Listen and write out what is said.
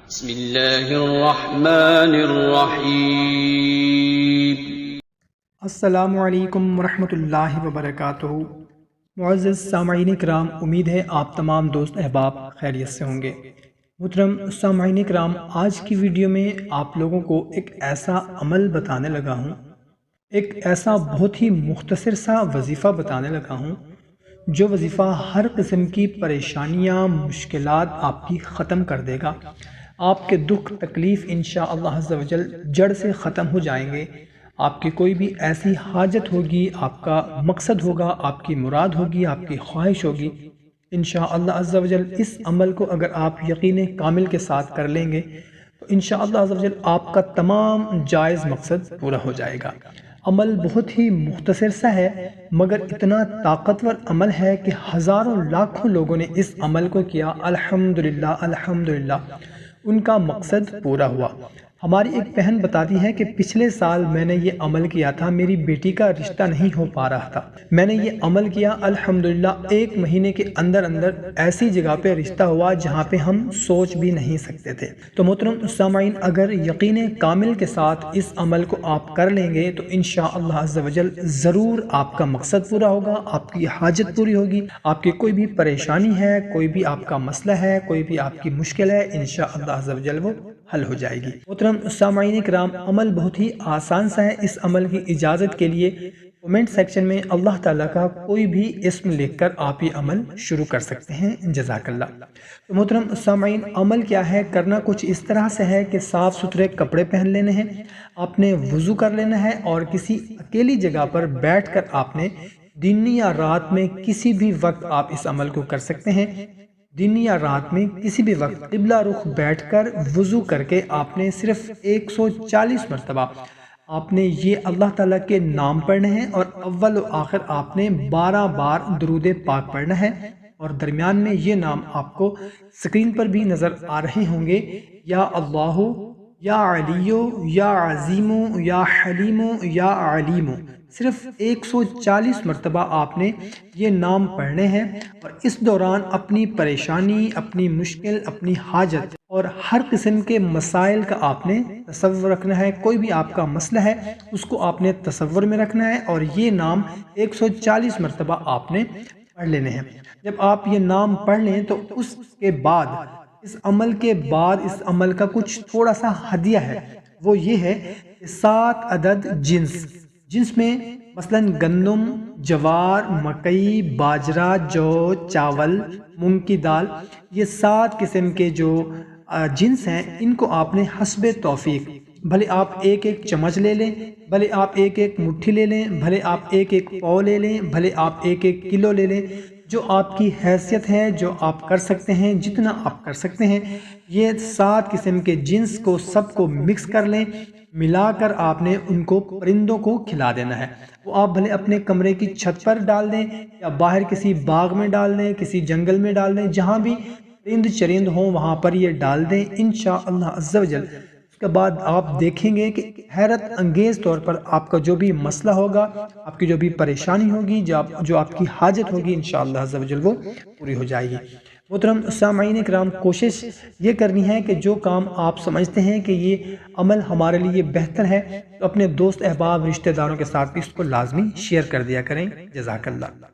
بسم اللہ الرحمن الرحیم۔ السلام علیکم ورحمۃ اللہ وبرکاتہ۔ معزز سامعین کرام، امید ہے آپ تمام دوست احباب خیریت سے ہوں گے۔ محترم سامعین کرام، آج کی ویڈیو میں آپ لوگوں کو ایک ایسا عمل بتانے لگا ہوں، ایک ایسا بہت ہی مختصر سا وظیفہ بتانے لگا ہوں جو وظیفہ ہر قسم کی پریشانیاں، مشکلات آپ کی ختم کر دے گا۔ آپ کے دکھ تکلیف انشاءاللہ عز و جل جڑ سے ختم ہو جائیں گے۔ آپ کی کوئی بھی ایسی حاجت ہوگی، آپ کا مقصد ہوگا، آپ کی مراد ہوگی، آپ کی خواہش ہوگی، انشاءاللہ عز و جل اس عمل کو اگر آپ یقین کامل کے ساتھ کر لیں گے تو انشاءاللہ عز و جل آپ کا تمام جائز مقصد پورا ہو جائے گا۔ عمل بہت ہی مختصر سا ہے، مگر اتنا طاقتور عمل ہے کہ ہزاروں لاکھوں لوگوں نے اس عمل کو کیا، الحمدللہ الحمدللہ ان کا مقصد پورا ہوا۔ ہماری ایک بہن بتاتی ہے کہ پچھلے سال میں نے یہ عمل کیا تھا، میری بیٹی کا رشتہ نہیں ہو پا رہا تھا، میں نے یہ عمل کیا، الحمدللہ 1 مہینے کے اندر ایسی جگہ پہ رشتہ ہوا جہاں پہ ہم سوچ بھی نہیں سکتے تھے۔ تو محترم سامعین، اگر یقین کامل کے ساتھ اس عمل کو آپ کر لیں گے تو انشاءاللہ عز و جل ضرور آپ کا مقصد پورا ہوگا، آپ کی حاجت پوری ہوگی، آپ کی کوئی بھی پریشانی ہے، کوئی بھی آپ کا مسئلہ ہے، کوئی بھی آپ کی مشکل ہے، انشاءاللہ عز و جل وہ حل ہو جائے گی۔ محترم سامعین کرام، عمل بہت ہی آسان سا ہے۔ اس عمل کی اجازت کے لیے کومنٹ سیکشن میں اللہ تعالیٰ کا کوئی بھی اسم لکھ کر آپ یہ عمل شروع کر سکتے ہیں، جزاک اللہ۔ تو محترم سامعین، عمل کیا ہے؟ کرنا کچھ اس طرح سے ہے کہ صاف ستھرے کپڑے پہن لینے ہیں، آپ نے وضو کر لینا ہے اور کسی اکیلی جگہ پر بیٹھ کر آپ نے دن یا رات میں کسی بھی وقت آپ اس عمل کو کر سکتے ہیں۔ دن یا رات میں کسی بھی وقت قبلہ رخ بیٹھ کر وضو کر کے آپ نے صرف 140 مرتبہ آپ نے یہ اللہ تعالیٰ کے نام پڑھنے ہیں اور اول و آخر آپ نے 12 بار درود پاک پڑھنا ہے، اور درمیان میں یہ نام آپ کو سکرین پر بھی نظر آ رہے ہوں گے، یا اللہ، یا علیو، یا عظیمو، یا حلیمو، یا علیمو۔ صرف 140 مرتبہ آپ نے یہ نام پڑھنے ہیں، اور اس دوران اپنی پریشانی، اپنی مشکل، اپنی حاجت اور ہر قسم کے مسائل کا آپ نے تصور رکھنا ہے۔ کوئی بھی آپ کا مسئلہ ہے اس کو آپ نے تصور میں رکھنا ہے، اور یہ نام 140 مرتبہ آپ نے پڑھ لینے ہیں۔ جب آپ یہ نام پڑھ لیں تو اس کے بعد، اس عمل کے بعد، اس عمل کا کچھ تھوڑا سا ہدیہ ہے، وہ یہ ہے کہ 7 عدد جنس میں مثلا گندم، جوار، مکئی، باجرہ، جو، چاول، مونگ کی دال، یہ 7 قسم کے جو جنس ہیں، ان کو آپ نے حسب توفیق، بھلے آپ ایک ایک چمچ لے لیں، بھلے آپ ایک ایک مٹھی لے لیں، بھلے آپ ایک ایک پاؤ لے لیں، بھلے آپ ایک ایک کلو لے لیں، جو آپ کی حیثیت ہے، جو آپ کر سکتے ہیں، جتنا آپ کر سکتے ہیں، یہ 7 قسم کے جنس کو سب کو مکس کر لیں، ملا کر آپ نے ان کو پرندوں کو کھلا دینا ہے۔ وہ آپ بھلے اپنے کمرے کی چھت پر ڈال دیں، یا باہر کسی باغ میں ڈال دیں، کسی جنگل میں ڈال دیں، جہاں بھی پرند چرند ہوں وہاں پر یہ ڈال دیں انشاءاللہ عز و جل۔ اس کے بعد آپ دیکھیں گے کہ حیرت انگیز طور پر آپ کا جو بھی مسئلہ ہوگا، آپ کی جو بھی پریشانی ہوگی، جو آپ کی حاجت ہوگی، انشاءاللہ عز و جل وہ پوری ہو جائے گی۔ محترم سامعین کرام، کوشش یہ کرنی ہے کہ جو کام آپ سمجھتے ہیں کہ یہ عمل ہمارے لیے بہتر ہے، تو اپنے دوست احباب، رشتہ داروں کے ساتھ بھی اس کو لازمی شیئر کر دیا کریں، جزاک اللہ۔